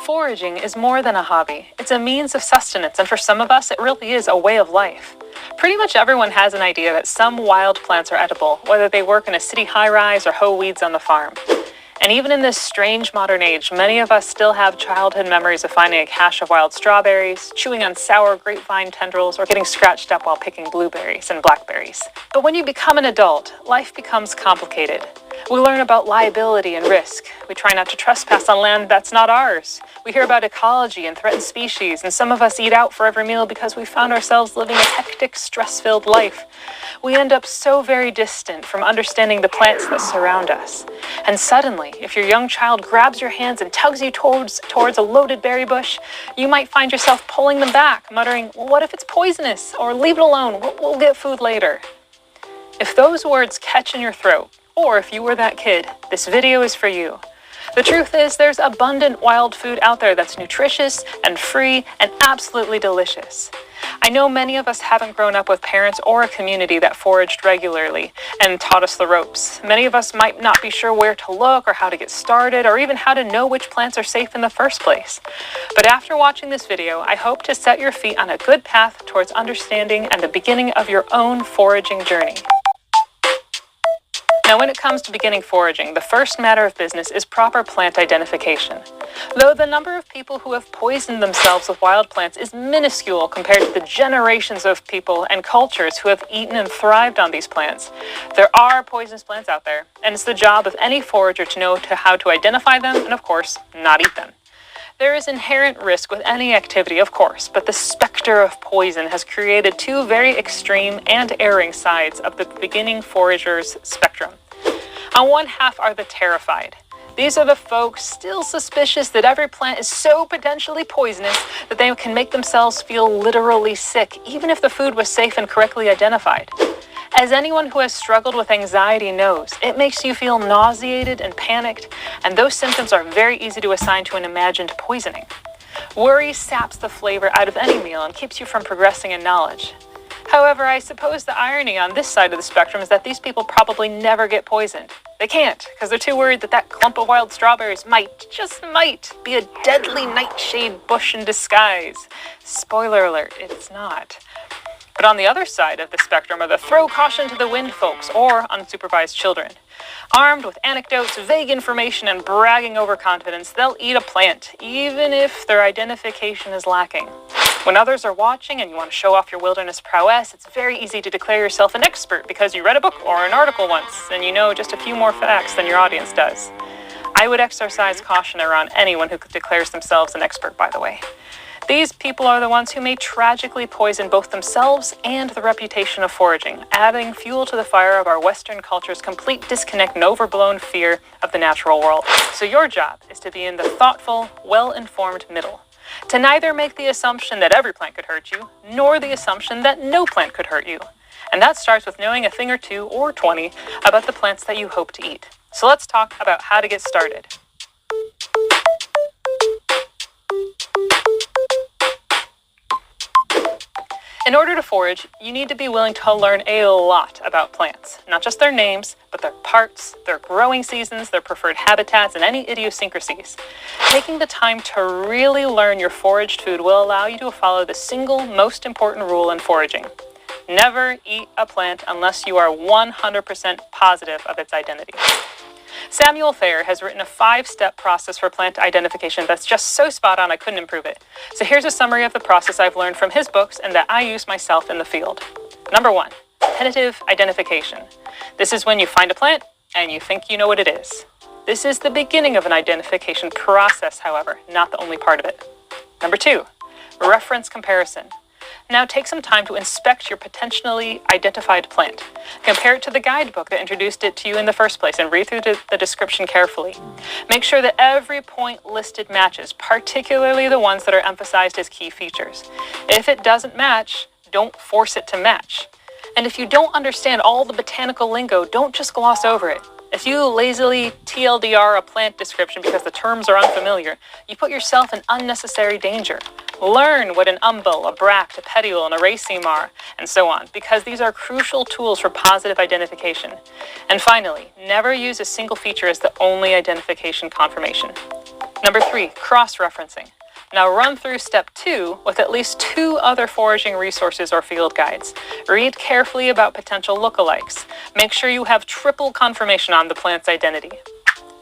Foraging is more than a hobby. It's a means of sustenance, and for some of us, it really is a way of life. Pretty much everyone has an idea that some wild plants are edible, whether they work in a city high-rise or hoe weeds on the farm. And even in this strange modern age, many of us still have childhood memories of finding a cache of wild strawberries, chewing on sour grapevine tendrils, or getting scratched up while picking blueberries and blackberries. But when you become an adult, life becomes complicated. We learn about liability and risk. We try not to trespass on land that's not ours. We hear about ecology and threatened species, and some of us eat out for every meal because we found ourselves living a hectic, stress-filled life. We end up so very distant from understanding the plants that surround us. And suddenly, if your young child grabs your hands and tugs you towards a loaded berry bush, you might find yourself pulling them back, muttering, "Well, what if it's poisonous?" Or "Leave it alone, we'll get food later." If those words catch in your throat, or if you were that kid, this video is for you. The truth is, there's abundant wild food out there that's nutritious and free and absolutely delicious. I know many of us haven't grown up with parents or a community that foraged regularly and taught us the ropes. Many of us might not be sure where to look or how to get started or even how to know which plants are safe in the first place. But after watching this video, I hope to set your feet on a good path towards understanding and the beginning of your own foraging journey. Now, when it comes to beginning foraging, the first matter of business is proper plant identification. Though the number of people who have poisoned themselves with wild plants is minuscule compared to the generations of people and cultures who have eaten and thrived on these plants, there are poisonous plants out there, and it's the job of any forager to know how to identify them and, of course, not eat them. There is inherent risk with any activity, of course, but the specter of poison has created two very extreme and erring sides of the beginning forager's spectrum. On one half are the terrified. These are the folks still suspicious that every plant is so potentially poisonous that they can make themselves feel literally sick, even if the food was safe and correctly identified. As anyone who has struggled with anxiety knows, it makes you feel nauseated and panicked, and those symptoms are very easy to assign to an imagined poisoning. Worry saps the flavor out of any meal and keeps you from progressing in knowledge. However, I suppose the irony on this side of the spectrum is that these people probably never get poisoned. They can't, because they're too worried that that clump of wild strawberries might, just might, be a deadly nightshade bush in disguise. Spoiler alert, it's not. But on the other side of the spectrum are the throw caution to the wind folks, or unsupervised children. Armed with anecdotes, vague information, and bragging overconfidence, they'll eat a plant, even if their identification is lacking. When others are watching and you want to show off your wilderness prowess, it's very easy to declare yourself an expert because you read a book or an article once, and you know just a few more facts than your audience does. I would exercise caution around anyone who declares themselves an expert, by the way. These people are the ones who may tragically poison both themselves and the reputation of foraging, adding fuel to the fire of our Western culture's complete disconnect and overblown fear of the natural world. So your job is to be in the thoughtful, well-informed middle. To neither make the assumption that every plant could hurt you, nor the assumption that no plant could hurt you. And that starts with knowing a thing or two, or 20, about the plants that you hope to eat. So let's talk about how to get started. In order to forage, you need to be willing to learn a lot about plants. Not just their names, but their parts, their growing seasons, their preferred habitats, and any idiosyncrasies. Taking the time to really learn your foraged food will allow you to follow the single most important rule in foraging. Never eat a plant unless you are 100% positive of its identity. Samuel Thayer has written a 5-step process for plant identification that's just so spot on I couldn't improve it. So here's a summary of the process I've learned from his books and that I use myself in the field. Number 1, tentative identification. This is when you find a plant and you think you know what it is. This is the beginning of an identification process, however, not the only part of it. Number 2, reference comparison. Now take some time to inspect your potentially identified plant. Compare it to the guidebook that introduced it to you in the first place and read through the description carefully. Make sure that every point listed matches, particularly the ones that are emphasized as key features. If it doesn't match, don't force it to match. And if you don't understand all the botanical lingo, don't just gloss over it. If you lazily TLDR a plant description because the terms are unfamiliar, you put yourself in unnecessary danger. Learn what an umbel, a bract, a petiole, and a raceme are, and so on, because these are crucial tools for positive identification. And finally, never use a single feature as the only identification confirmation. Number 3, cross-referencing. Now run through step 2 with at least 2 other foraging resources or field guides. Read carefully about potential lookalikes. Make sure you have triple confirmation on the plant's identity.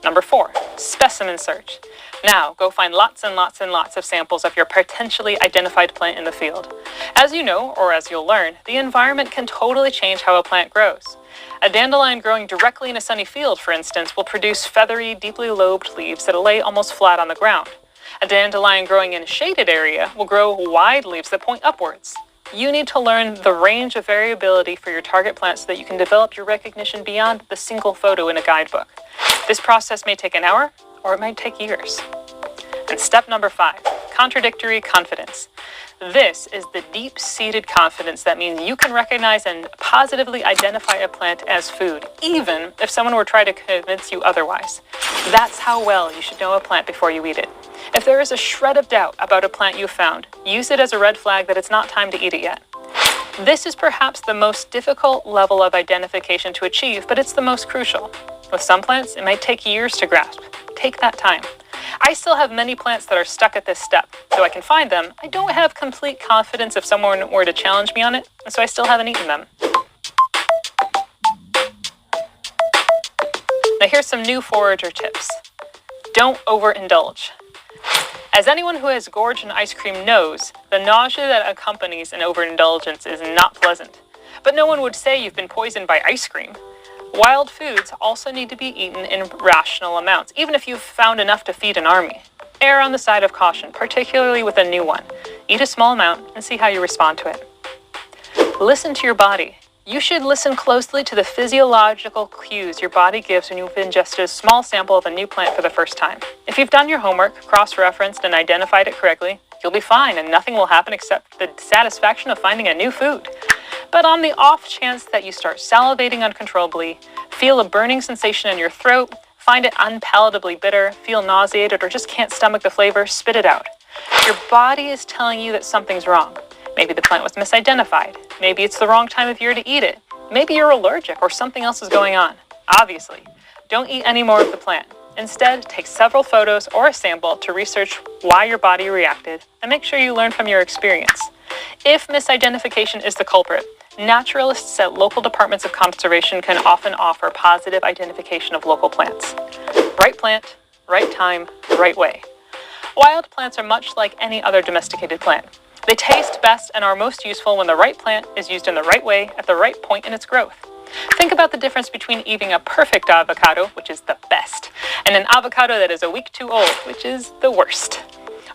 Number 4, specimen search. Now, go find lots and lots and lots of samples of your potentially identified plant in the field. As you know, or as you'll learn, the environment can totally change how a plant grows. A dandelion growing directly in a sunny field, for instance, will produce feathery, deeply lobed leaves that lay almost flat on the ground. A dandelion growing in a shaded area will grow wide leaves that point upwards. You need to learn the range of variability for your target plant so that you can develop your recognition beyond the single photo in a guidebook. This process may take an hour, or it might take years. And step number 5, contradictory confidence. This is the deep-seated confidence that means you can recognize and positively identify a plant as food, even if someone were trying to convince you otherwise. That's how well you should know a plant before you eat it. If there is a shred of doubt about a plant you found, use it as a red flag that it's not time to eat it yet. This is perhaps the most difficult level of identification to achieve, but it's the most crucial. With some plants, it might take years to grasp. Take that time. I still have many plants that are stuck at this step. Though I can find them, I don't have complete confidence if someone were to challenge me on it, and so I still haven't eaten them. Now here's some new forager tips. Don't overindulge. As anyone who has gorged on ice cream knows, the nausea that accompanies an overindulgence is not pleasant. But no one would say you've been poisoned by ice cream. Wild foods also need to be eaten in rational amounts, even if you've found enough to feed an army. Err on the side of caution, particularly with a new one. Eat a small amount and see how you respond to it. Listen to your body. You should listen closely to the physiological cues your body gives when you've ingested a small sample of a new plant for the first time. If you've done your homework, cross-referenced, and identified it correctly, you'll be fine and nothing will happen except the satisfaction of finding a new food. But on the off chance that you start salivating uncontrollably, feel a burning sensation in your throat, find it unpalatably bitter, feel nauseated, or just can't stomach the flavor, spit it out. Your body is telling you that something's wrong. Maybe the plant was misidentified. Maybe it's the wrong time of year to eat it. Maybe you're allergic or something else is going on. Obviously, don't eat any more of the plant. Instead, take several photos or a sample to research why your body reacted and make sure you learn from your experience. If misidentification is the culprit, naturalists at local departments of conservation can often offer positive identification of local plants. Right plant, right time, right way. Wild plants are much like any other domesticated plant. They taste best and are most useful when the right plant is used in the right way at the right point in its growth. Think about the difference between eating a perfect avocado, which is the best, and an avocado that is a week too old, which is the worst.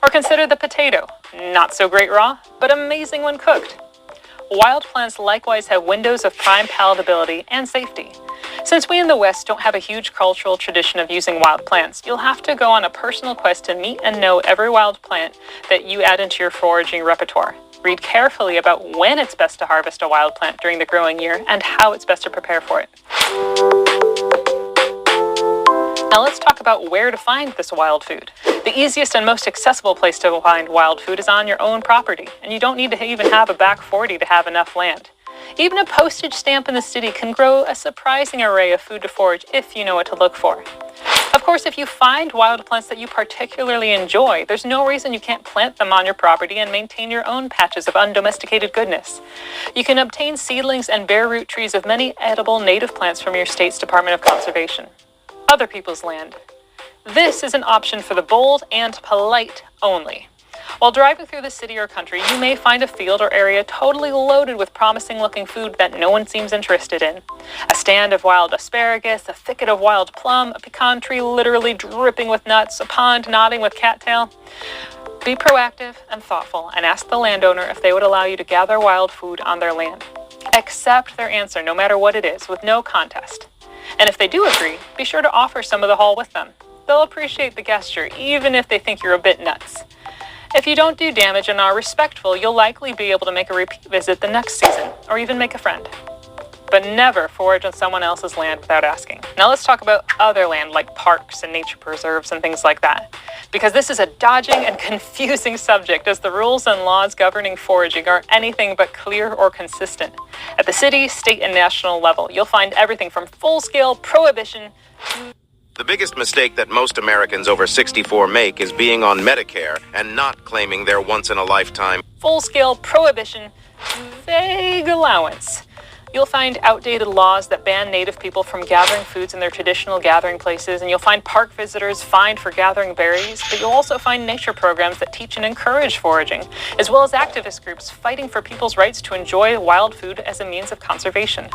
Or consider the potato. Not so great raw, but amazing when cooked. Wild plants likewise have windows of prime palatability and safety. Since we in the West don't have a huge cultural tradition of using wild plants, you'll have to go on a personal quest to meet and know every wild plant that you add into your foraging repertoire. Read carefully about when it's best to harvest a wild plant during the growing year and how it's best to prepare for it. Now let's talk about where to find this wild food. The easiest and most accessible place to find wild food is on your own property, and you don't need to even have a back 40 to have enough land. Even a postage stamp in the city can grow a surprising array of food to forage if you know what to look for. Of course, if you find wild plants that you particularly enjoy, there's no reason you can't plant them on your property and maintain your own patches of undomesticated goodness. You can obtain seedlings and bare root trees of many edible native plants from your state's Department of Conservation. Other people's land. This is an option for the bold and polite only. While driving through the city or country, you may find a field or area totally loaded with promising-looking food that no one seems interested in. A stand of wild asparagus, a thicket of wild plum, a pecan tree literally dripping with nuts, a pond nodding with cattail. Be proactive and thoughtful and ask the landowner if they would allow you to gather wild food on their land. Accept their answer, no matter what it is, with no contest. And if they do agree, be sure to offer some of the haul with them. They'll appreciate the gesture, even if they think you're a bit nuts. If you don't do damage and are respectful, you'll likely be able to make a repeat visit the next season, or even make a friend. But never forage on someone else's land without asking. Now let's talk about other land like parks and nature preserves and things like that. Because this is a dodging and confusing subject, as the rules and laws governing foraging are anything but clear or consistent. At the city, state, and national level, you'll find everything from full-scale prohibition to... The biggest mistake that most Americans over 64 make is being on Medicare and not claiming their once-in-a-lifetime full-scale prohibition to vague allowance. You'll find outdated laws that ban Native people from gathering foods in their traditional gathering places, and you'll find park visitors fined for gathering berries, but you'll also find nature programs that teach and encourage foraging, as well as activist groups fighting for people's rights to enjoy wild food as a means of conservation.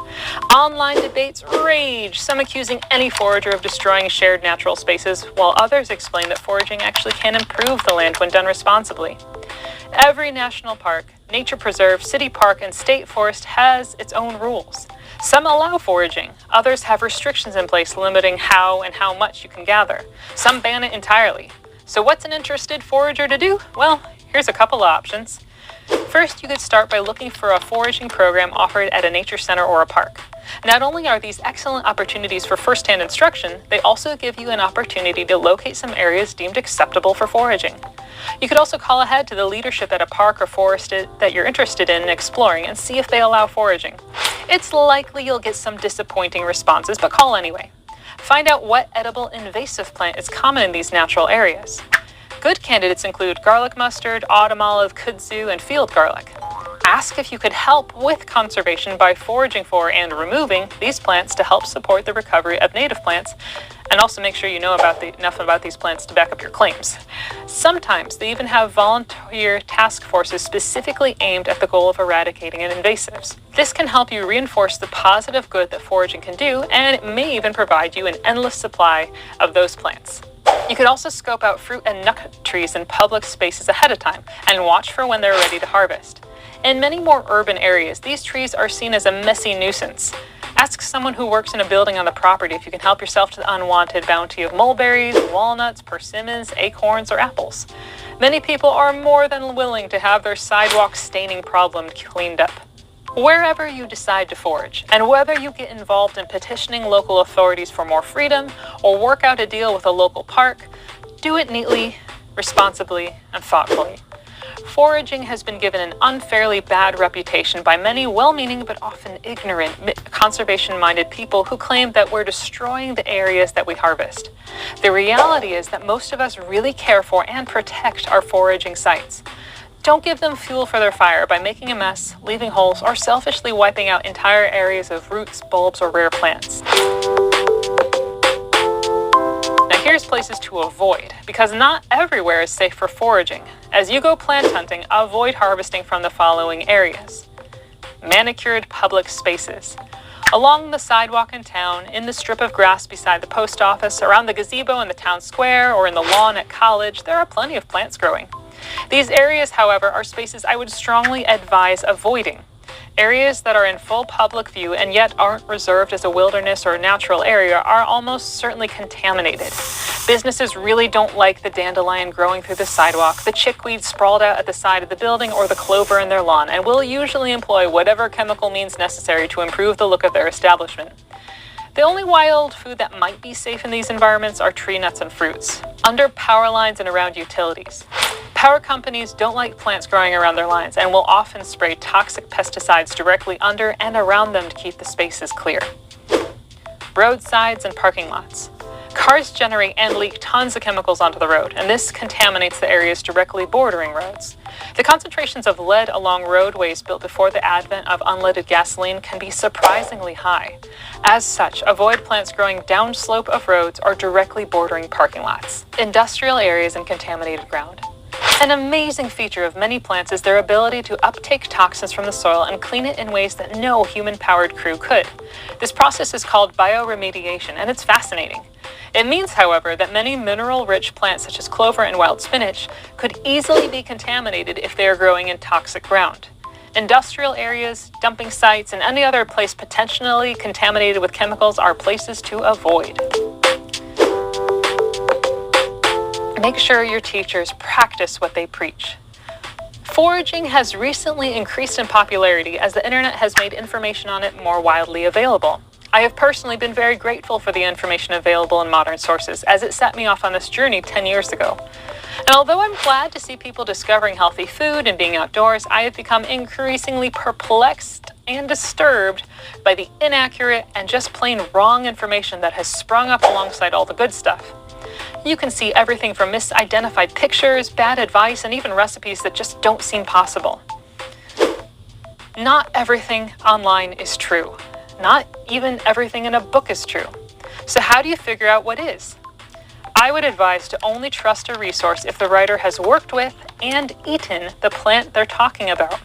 Online debates rage, some accusing any forager of destroying shared natural spaces, while others explain that foraging actually can improve the land when done responsibly. Every national park, nature preserve, city park, and state forest has its own rules. Some allow foraging, others have restrictions in place limiting how and how much you can gather. Some ban it entirely. So what's an interested forager to do? Well, here's a couple of options. First, you could start by looking for a foraging program offered at a nature center or a park. Not only are these excellent opportunities for first-hand instruction, they also give you an opportunity to locate some areas deemed acceptable for foraging. You could also call ahead to the leadership at a park or forest that you're interested in exploring and see if they allow foraging. It's likely you'll get some disappointing responses, but call anyway. Find out what edible invasive plant is common in these natural areas. Good candidates include garlic mustard, autumn olive, kudzu, and field garlic. Ask if you could help with conservation by foraging for and removing these plants to help support the recovery of native plants, and also make sure you know enough about these plants to back up your claims. Sometimes they even have volunteer task forces specifically aimed at the goal of eradicating invasives. This can help you reinforce the positive good that foraging can do, and it may even provide you an endless supply of those plants. You could also scope out fruit and nut trees in public spaces ahead of time and watch for when they're ready to harvest. In many more urban areas, these trees are seen as a messy nuisance. Ask someone who works in a building on the property if you can help yourself to the unwanted bounty of mulberries, walnuts, persimmons, acorns, or apples. Many people are more than willing to have their sidewalk staining problem cleaned up. Wherever you decide to forage, and whether you get involved in petitioning local authorities for more freedom or work out a deal with a local park, do it neatly, responsibly, and thoughtfully. Foraging has been given an unfairly bad reputation by many well-meaning but often ignorant conservation-minded people who claim that we're destroying the areas that we harvest. The reality is that most of us really care for and protect our foraging sites. Don't give them fuel for their fire by making a mess, leaving holes, or selfishly wiping out entire areas of roots, bulbs, or rare plants. Now here's places to avoid, because not everywhere is safe for foraging. As you go plant hunting, avoid harvesting from the following areas. Manicured public spaces. Along the sidewalk in town, in the strip of grass beside the post office, around the gazebo in the town square, or in the lawn at college, there are plenty of plants growing. These areas, however, are spaces I would strongly advise avoiding. Areas that are in full public view and yet aren't reserved as a wilderness or natural area are almost certainly contaminated. Businesses really don't like the dandelion growing through the sidewalk, the chickweed sprawled out at the side of the building, or the clover in their lawn, and will usually employ whatever chemical means necessary to improve the look of their establishment. The only wild food that might be safe in these environments are tree nuts and fruits, under power lines and around utilities. Power companies don't like plants growing around their lines and will often spray toxic pesticides directly under and around them to keep the spaces clear. Roadsides and parking lots. Cars generate and leak tons of chemicals onto the road, and this contaminates the areas directly bordering roads. The concentrations of lead along roadways built before the advent of unleaded gasoline can be surprisingly high. As such, avoid plants growing downslope of roads or directly bordering parking lots, industrial areas, and contaminated ground. An amazing feature of many plants is their ability to uptake toxins from the soil and clean it in ways that no human-powered crew could. This process is called bioremediation, and it's fascinating. It means, however, that many mineral-rich plants such as clover and wild spinach could easily be contaminated if they are growing in toxic ground. Industrial areas, dumping sites, and any other place potentially contaminated with chemicals are places to avoid. Make sure your teachers practice what they preach. Foraging has recently increased in popularity as the internet has made information on it more widely available. I have personally been very grateful for the information available in modern sources, as it set me off on this journey 10 years ago. And although I'm glad to see people discovering healthy food and being outdoors, I have become increasingly perplexed and disturbed by the inaccurate and just plain wrong information that has sprung up alongside all the good stuff. You can see everything from misidentified pictures, bad advice, and even recipes that just don't seem possible. Not everything online is true. Not even everything in a book is true. So how do you figure out what is? I would advise to only trust a resource if the writer has worked with and eaten the plant they're talking about.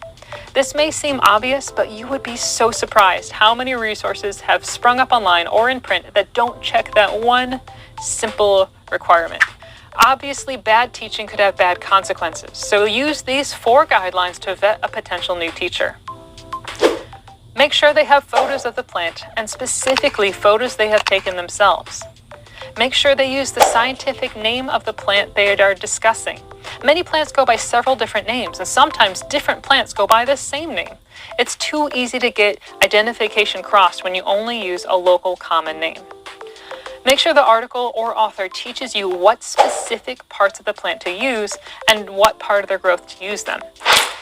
This may seem obvious, but you would be so surprised how many resources have sprung up online or in print that don't check that one simple requirement. Obviously, bad teaching could have bad consequences, so use these 4 guidelines to vet a potential new teacher. Make sure they have photos of the plant, and specifically photos they have taken themselves. Make sure they use the scientific name of the plant they are discussing. Many plants go by several different names, and sometimes different plants go by the same name. It's too easy to get identification crossed when you only use a local common name. Make sure the article or author teaches you what specific parts of the plant to use and what part of their growth to use them.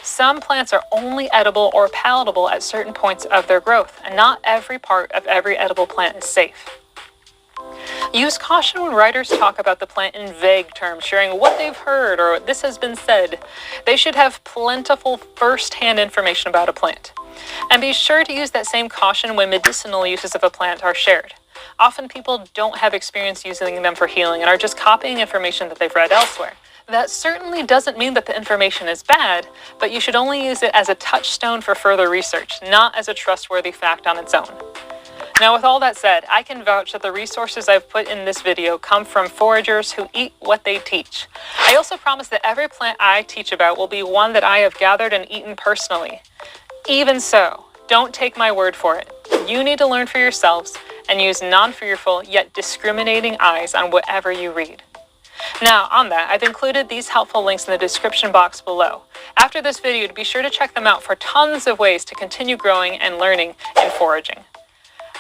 Some plants are only edible or palatable at certain points of their growth, and not every part of every edible plant is safe. Use caution when writers talk about the plant in vague terms, sharing what they've heard or this has been said. They should have plentiful first-hand information about a plant. And be sure to use that same caution when medicinal uses of a plant are shared. Often people don't have experience using them for healing and are just copying information that they've read elsewhere. That certainly doesn't mean that the information is bad, but you should only use it as a touchstone for further research, not as a trustworthy fact on its own. Now, with all that said, I can vouch that the resources I've put in this video come from foragers who eat what they teach. I also promise that every plant I teach about will be one that I have gathered and eaten personally. Even so, don't take my word for it. You need to learn for yourselves and use non-fearful yet discriminating eyes on whatever you read. Now, on that, I've included these helpful links in the description box below. After this video, be sure to check them out for tons of ways to continue growing and learning in foraging.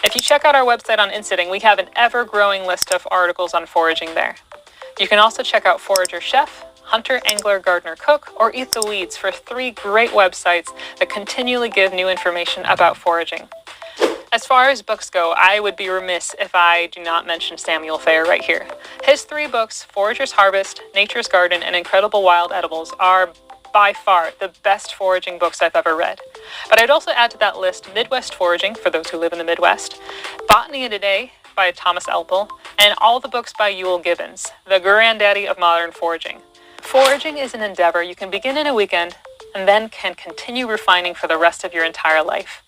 If you check out our website on Insitting, we have an ever-growing list of articles on foraging there. You can also check out Forager Chef, Hunter, Angler, Gardener, Cook, or Eat the Weeds for 3 great websites that continually give new information about foraging. As far as books go, I would be remiss if I do not mention Samuel Fair right here. His 3 books, Forager's Harvest, Nature's Garden, and Incredible Wild Edibles, are by far the best foraging books I've ever read. But I'd also add to that list Midwest Foraging, for those who live in the Midwest, Botany in a Day by Thomas Elpel, and all the books by Ewell Gibbons, the granddaddy of modern foraging. Foraging is an endeavor you can begin in a weekend and then can continue refining for the rest of your entire life.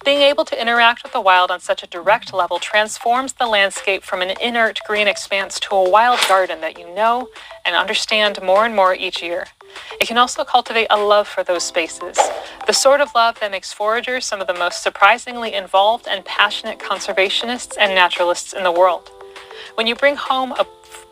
Being able to interact with the wild on such a direct level transforms the landscape from an inert green expanse to a wild garden that you know and understand more and more each year. It can also cultivate a love for those spaces, the sort of love that makes foragers some of the most surprisingly involved and passionate conservationists and naturalists in the world. When you bring home a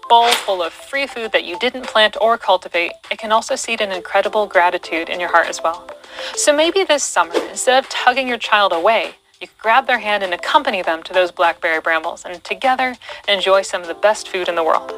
bowl full of free food that you didn't plant or cultivate, it can also seed an incredible gratitude in your heart as well. So maybe this summer, instead of tugging your child away, you could grab their hand and accompany them to those blackberry brambles and together enjoy some of the best food in the world.